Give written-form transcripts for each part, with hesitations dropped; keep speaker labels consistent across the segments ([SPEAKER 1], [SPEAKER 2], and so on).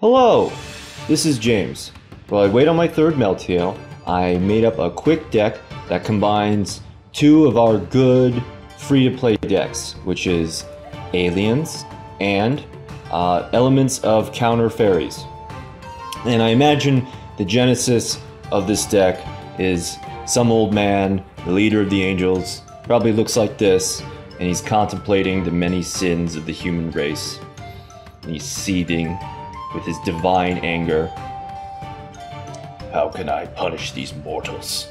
[SPEAKER 1] Hello, this is James. While I wait on my third Meltail, I made up a quick deck that combines two of our good free-to-play decks, which is aliens and elements of counter fairies. And I imagine the genesis of this deck is some old man, the leader of the angels, probably looks like this, and he's contemplating the many sins of the human race. And he's seething with his divine anger. How can I punish these mortals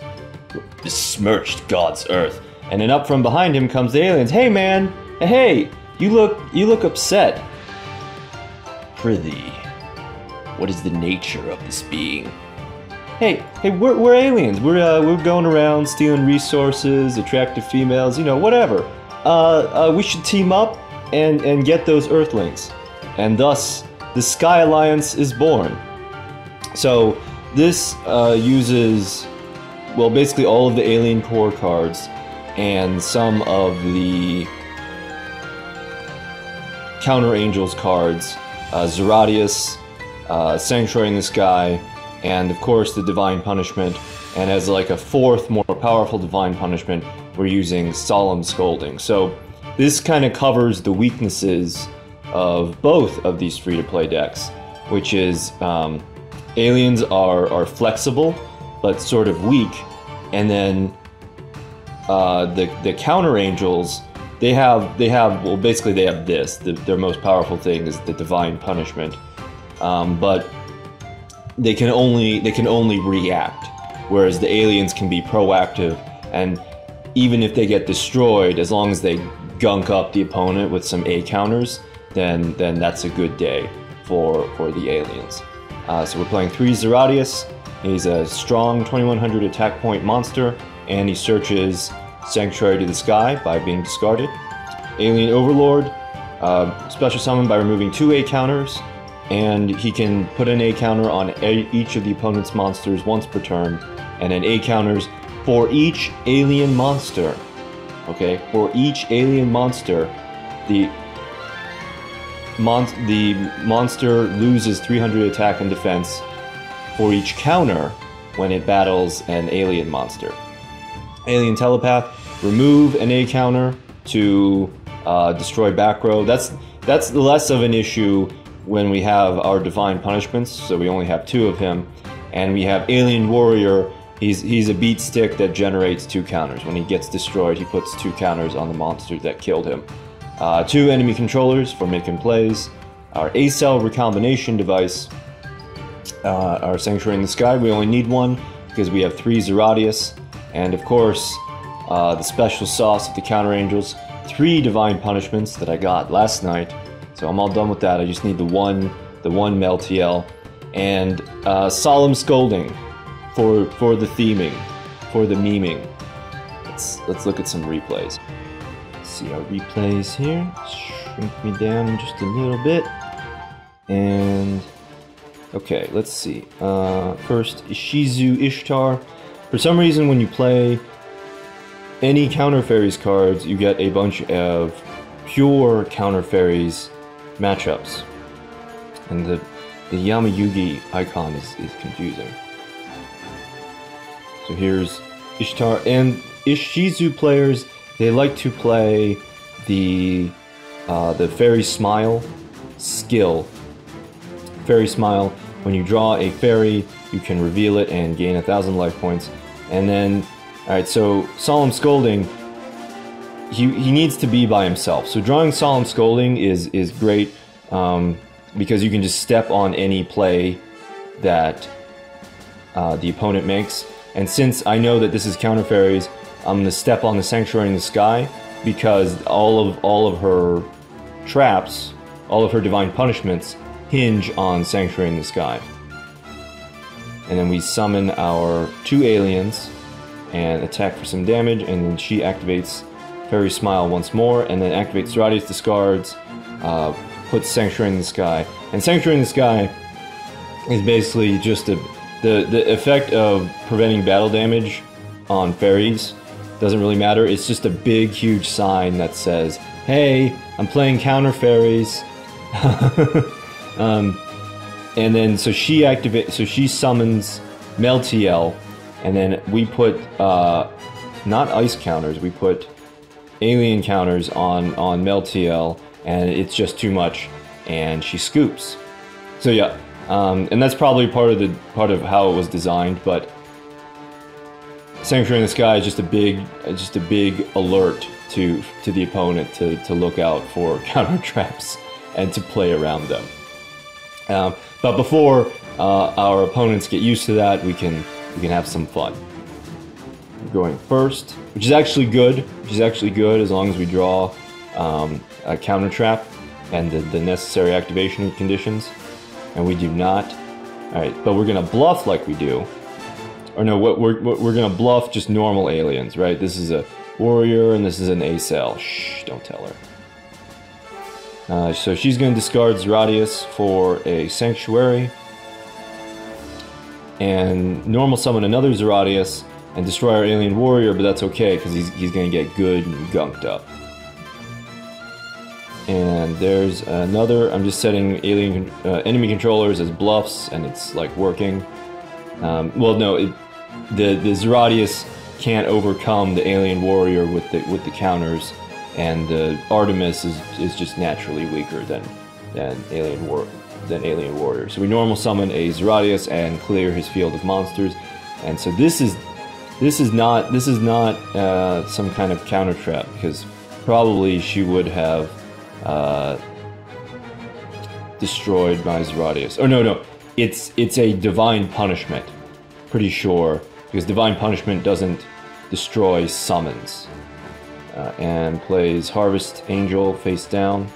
[SPEAKER 1] who have besmirched God's earth? And then up from behind him comes the aliens. Hey man, hey, you look upset. Prithee, what is the nature of this being? Hey, we're aliens. We're going around stealing resources, attractive females, you know, whatever. We should team up and get those Earthlings, and thus the Sky Alliance is born. So this uses, well, basically all of the alien core cards and some of the Counter Angels cards, Zeratius, Sanctuary in the Sky, and of course the Divine Punishment. And as like a fourth, more powerful Divine Punishment, we're using Solemn Scolding. So this kind of covers the weaknesses of both of these free-to-play decks, which is aliens are flexible but sort of weak, and then the Counter Angels, they have well, basically they have this. Their most powerful thing is the Divine Punishment, but they can only react, whereas the aliens can be proactive, and even if they get destroyed, as long as they gunk up the opponent with some A counters, then that's a good day for the aliens. So we're playing 3 Zeratius. He's a strong 2100 attack point monster, and he searches Sanctuary to the Sky by being discarded. Alien Overlord, special summon by removing 2 A counters, and he can put an A counter on each of the opponent's monsters once per turn, and then A counters for each alien monster. Okay, for each alien monster, the monster loses 300 attack and defense for each counter when it battles an alien monster. Alien Telepath, remove an A counter to destroy back row. That's less of an issue when we have our Divine Punishments, so we only have 2 of him. And we have Alien Warrior. He's a beat stick that generates 2 counters. When he gets destroyed, he puts 2 counters on the monster that killed him. 2 enemy controllers for making plays. Our A-Cell recombination device. Our Sanctuary in the Sky, we only need 1 because we have 3 Zeratius. And of course, the special sauce of the Counter Angels. 3 Divine Punishments that I got last night. So I'm all done with that. I just need the one Meltail. And Solemn Scolding for the theming, for the memeing. Let's look at some replays. See our replays here. Shrink me down just a little bit. And okay, let's see. First, Ishizu Ishtar. For some reason, when you play any Counter Fairies cards, you get a bunch of pure Counter Fairies matchups. And the Yamayugi icon is confusing. So here's Ishtar, and Ishizu players, they like to play the Fairy Smile skill. Fairy Smile, when you draw a fairy, you can reveal it and gain 1,000 life points. And then, alright, so Solemn Scolding, he needs to be by himself. So drawing Solemn Scolding is great, because you can just step on any play that the opponent makes. And since I know that this is Counter Fairies, I'm going to step on the Sanctuary in the Sky, because all of her traps, all of her Divine Punishments hinge on Sanctuary in the Sky. And then we summon our 2 aliens and attack for some damage, and then she activates Fairy Smile once more, and then activates Zeratius, discards, puts Sanctuary in the Sky. And Sanctuary in the Sky is basically just the effect of preventing battle damage on fairies. Doesn't really matter. It's just a big, huge sign that says, "Hey, I'm playing Counter Fairies," and then so she summons Meltiel, and then we put not ice counters, we put alien counters on Meltiel, and it's just too much, and she scoops. So yeah, and that's probably part of how it was designed, but Sanctuary in the Sky is just a big alert to the opponent to look out for counter traps and to play around them. But before our opponents get used to that, we can have some fun. We're going first, which is actually good. As long as we draw a counter trap and the necessary activation conditions, and we do not. All right, but we're gonna bluff like we do. Or no, we're gonna bluff just normal aliens, right? This is a warrior and this is an A-cell. Shh, don't tell her. So she's gonna discard Zeratius for a Sanctuary, and normal summon another Zeratius and destroy our alien warrior, but that's okay because he's gonna get good and gunked up. And there's another. I'm just setting alien enemy controllers as bluffs, and it's like working. Well, no, the Zeratius can't overcome the alien warrior with the counters, and the Artemis is just naturally weaker than alien warrior. So we normal summon a Zeratius and clear his field of monsters, and so this is not some kind of counter trap, because probably she would have destroyed my Zeratius. Oh no, it's a divine punishment. Pretty sure, because divine punishment doesn't destroy summons. And plays Harvest Angel face down.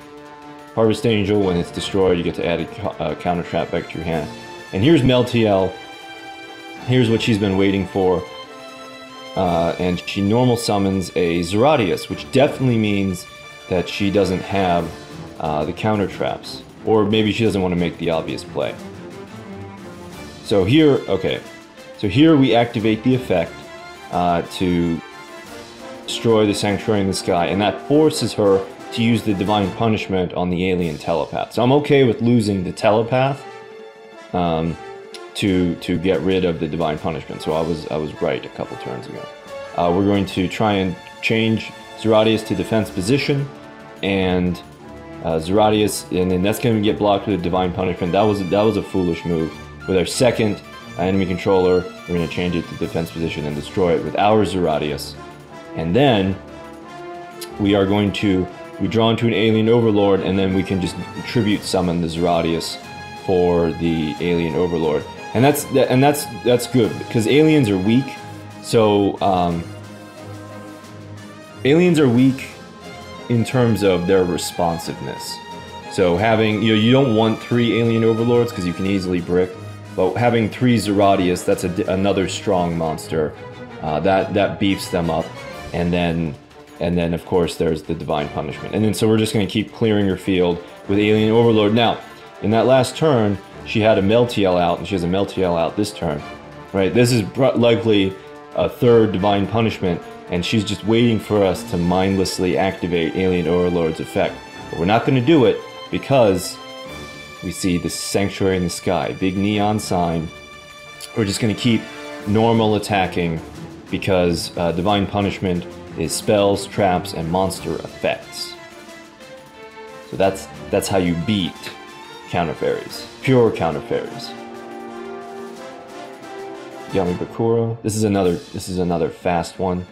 [SPEAKER 1] Harvest Angel, when it's destroyed, you get to add a counter trap back to your hand. And here's Meltiel. Here's what she's been waiting for. And she normal summons a Zeratius, which definitely means that she doesn't have the counter traps. Or maybe she doesn't want to make the obvious play. So here, okay. So here we activate the effect to destroy the Sanctuary in the Sky, and that forces her to use the Divine Punishment on the alien telepath. So I'm okay with losing the telepath to get rid of the Divine Punishment. So I was right a couple turns ago. We're going to try and change Zeratius to defense position, and Zeratius, and then that's going to get blocked with a Divine Punishment. That was a foolish move. With our second enemy controller, we're going to change it to defense position and destroy it with our Zeratius. And then we are going to draw into an alien overlord, and then we can just tribute summon the Zeratius for the alien overlord. And that's good, because aliens are weak. So aliens are weak in terms of their responsiveness. So having, you don't want 3 alien overlords because you can easily brick, but having 3 Zeratius, that's another strong monster that beefs them up. And then of course there's the Divine Punishment. And then so we're just going to keep clearing her field with alien overlord. Now, in that last turn, she had a Meltiel out, and she has a Meltiel out this turn, right? This is likely a 3rd Divine Punishment, and she's just waiting for us to mindlessly activate alien overlord's effect. But we're not going to do it because we see the Sanctuary in the Sky, big neon sign. We're just going to keep normal attacking, because Divine Punishment is spells, traps, and monster effects. So that's how you beat counter fairies, pure counter fairies. Yami Bakura. This is another fast one.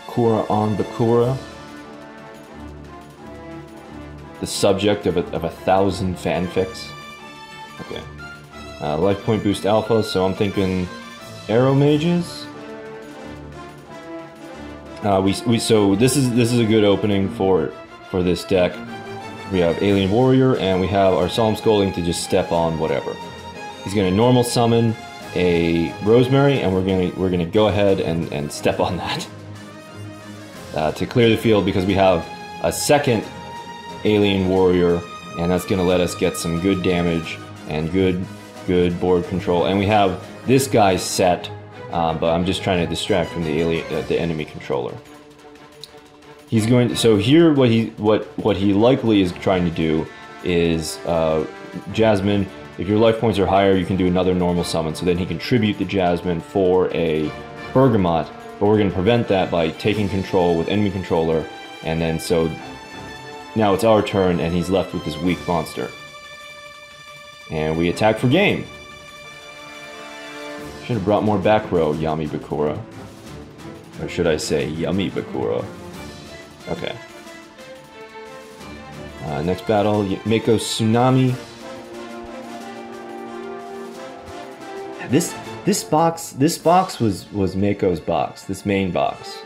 [SPEAKER 1] Bakura on Bakura. The subject of 1,000 fanfics. Okay. Life point boost alpha, so I'm thinking arrow mages. So this is a good opening for this deck. We have alien warrior, and we have our solemn scolding to just step on whatever. He's gonna normal summon a rosemary, and we're gonna go ahead and step on that to clear the field, because we have a second alien warrior, and that's going to let us get some good damage and good board control. And we have this guy set but I'm just trying to distract from the enemy controller. He's going to, so here what he likely is trying to do is Jasmine. If your life points are higher, you can do another normal summon, so then he can tribute the Jasmine for a Bergamot, but we're going to prevent that by taking control with enemy controller, and then so now it's our turn, and he's left with this weak monster. And we attack for game. Should have brought more back row, Yami Bakura. Or should I say Yummy Bakura? Okay. Next battle, Mako Tsunami. This box was Mako's box. This main box.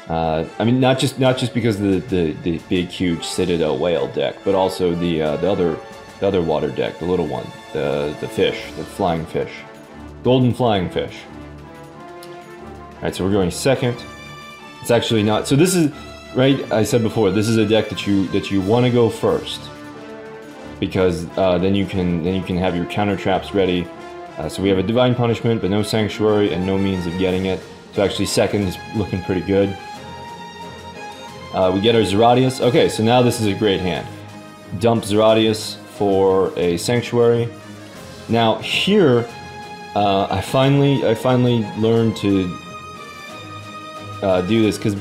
[SPEAKER 1] I mean, not just because of the big huge Citadel whale deck, but also the other water deck, the little one, the fish, the flying fish, golden flying fish. All right, so we're going second. It's actually not. So this is right. I said before, this is a deck that you want to go first, because then you can have your counter traps ready. So we have a Divine Punishment, but no Sanctuary and no means of getting it. So actually second is looking pretty good. We get our Zeratius. Okay, so now this is a great hand. Dump Zeratius for a Sanctuary. Now here, I finally learned to do this, because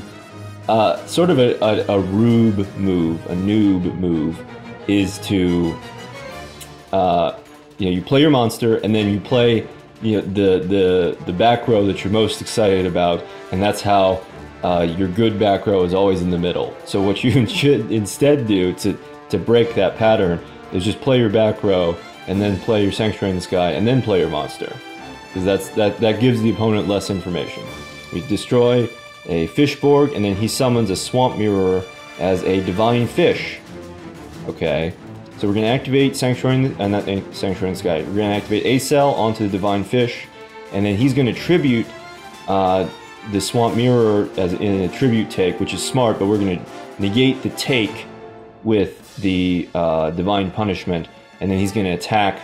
[SPEAKER 1] sort of a rube move, a noob move, is to you play your monster, and then you play the back row that you're most excited about, and that's how your good back row is always in the middle. So what you should instead do to break that pattern is just play your back row, and then play your Sanctuary in the Sky, and then play your monster, because that gives the opponent less information. We destroy a Fishborg, and then he summons a Swamp Mirror as a Divine Fish. Okay. So we're going to activate Sanctuary in the Sky. We're going to activate Acel onto the Divine Fish, and then he's going to tribute the Swamp Mirror as in a tribute take, which is smart, but we're going to negate the take with the Divine Punishment, and then he's going to attack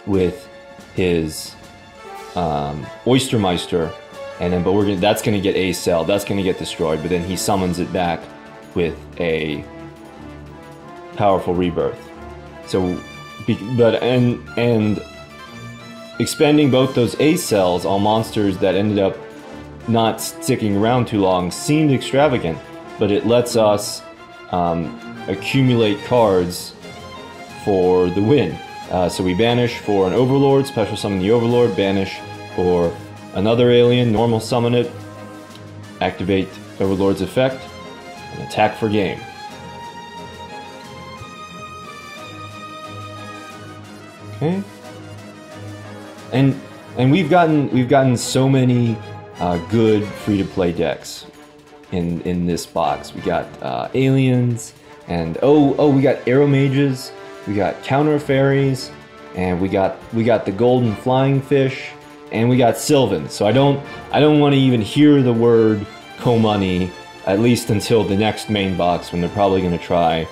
[SPEAKER 1] with his Oystermeister, and then that's going to get Acel, that's going to get destroyed, but then he summons it back with a powerful Rebirth. So, and expending both those Acels on monsters that ended up not sticking around too long seemed extravagant, but it lets us accumulate cards for the win. So we banish for an Overlord, special summon the Overlord, banish for another alien, normal summon it, activate Overlord's effect, and attack for game. Okay. And we've gotten so many good free-to-play decks in this box. We got aliens, and we got Arrow Mages, we got Counter Fairies, and we got the Golden Flying Fish, and we got Sylvans. So I don't want to even hear the word Komani, at least until the next main box, when they're probably going to try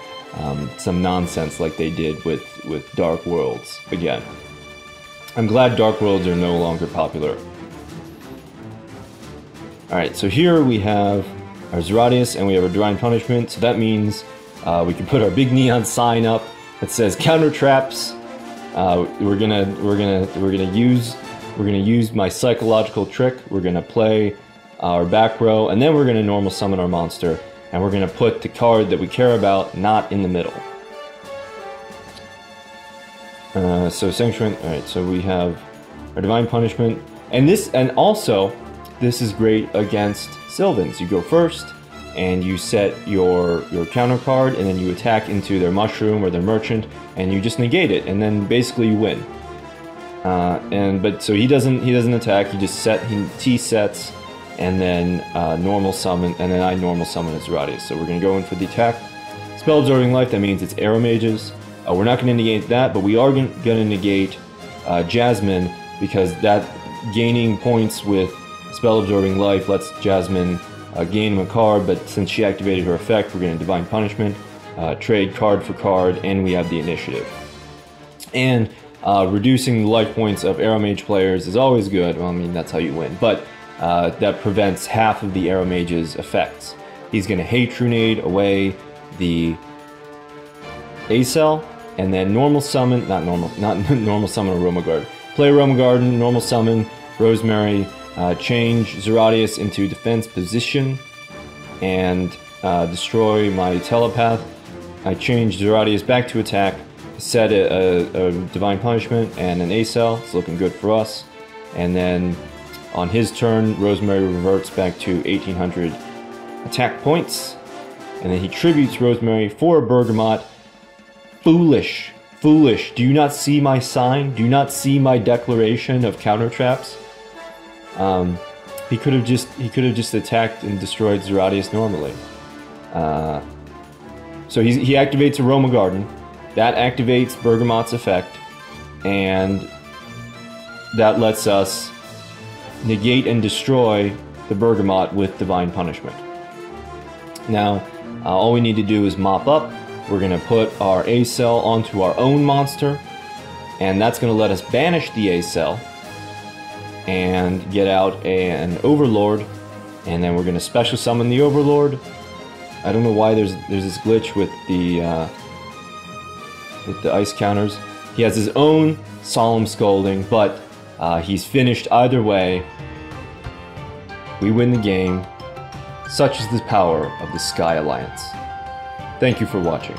[SPEAKER 1] some nonsense like they did with Dark Worlds again. I'm glad Dark Worlds are no longer popular. Alright, so here we have our Zeratius, and we have our Divine Punishment, so that means we can put our big neon sign up that says counter traps. We're gonna use my psychological trick. We're gonna play our back row, and then we're gonna normal summon our monster, and we're gonna put the card that we care about not in the middle. So Sanctuary. All right, so we have our Divine Punishment, and also this is great against Sylvans. You go first, and you set your counter card, and then you attack into their Mushroom or their Merchant, and you just negate it, and then basically you win. But so he doesn't attack. He just T-sets, and then normal summon, and then I normal summon as Zeratius. So we're gonna go in for the attack. Spell Absorbing Life. That means it's Arrow Mages. We're not gonna negate that, but we are gonna negate Jasmine, because that gaining points with Spell Absorbing Life lets Jasmine gain a card, but since she activated her effect, we're going to Divine Punishment, trade card for card, and we have the initiative. And Reducing the life points of Arrow Mage players is always good. Well, I mean, that's how you win. But that prevents half of the Arrow Mage's effects. He's going to Hate Trunade away the A-Cell, and then normal summon, not normal summon a Romaguard. Play Romagarden, normal summon Rosemary, change Zeratius into defense position, and destroy my Telepath. I change Zeratius back to attack, set a Divine Punishment and an A-Cell. It's looking good for us. And then on his turn, Rosemary reverts back to 1800 attack points. And then he tributes Rosemary for a Bergamot. Foolish. Foolish. Do you not see my sign? Do you not see my declaration of counter traps? He could have just attacked and destroyed Zeratius normally. So he activates a Romagarden. That activates Bergamot's effect, and that lets us negate and destroy the Bergamot with Divine Punishment. Now, all we need to do is mop up. We're going to put our A-Cell onto our own monster, and that's going to let us banish the A-Cell and get out an Overlord, and then we're going to special summon the Overlord. I don't know why there's this glitch with the ice counters. He has his own Solemn Scolding, but he's finished either way. We win the game. Such is the power of the Sky Alliance. Thank you for watching.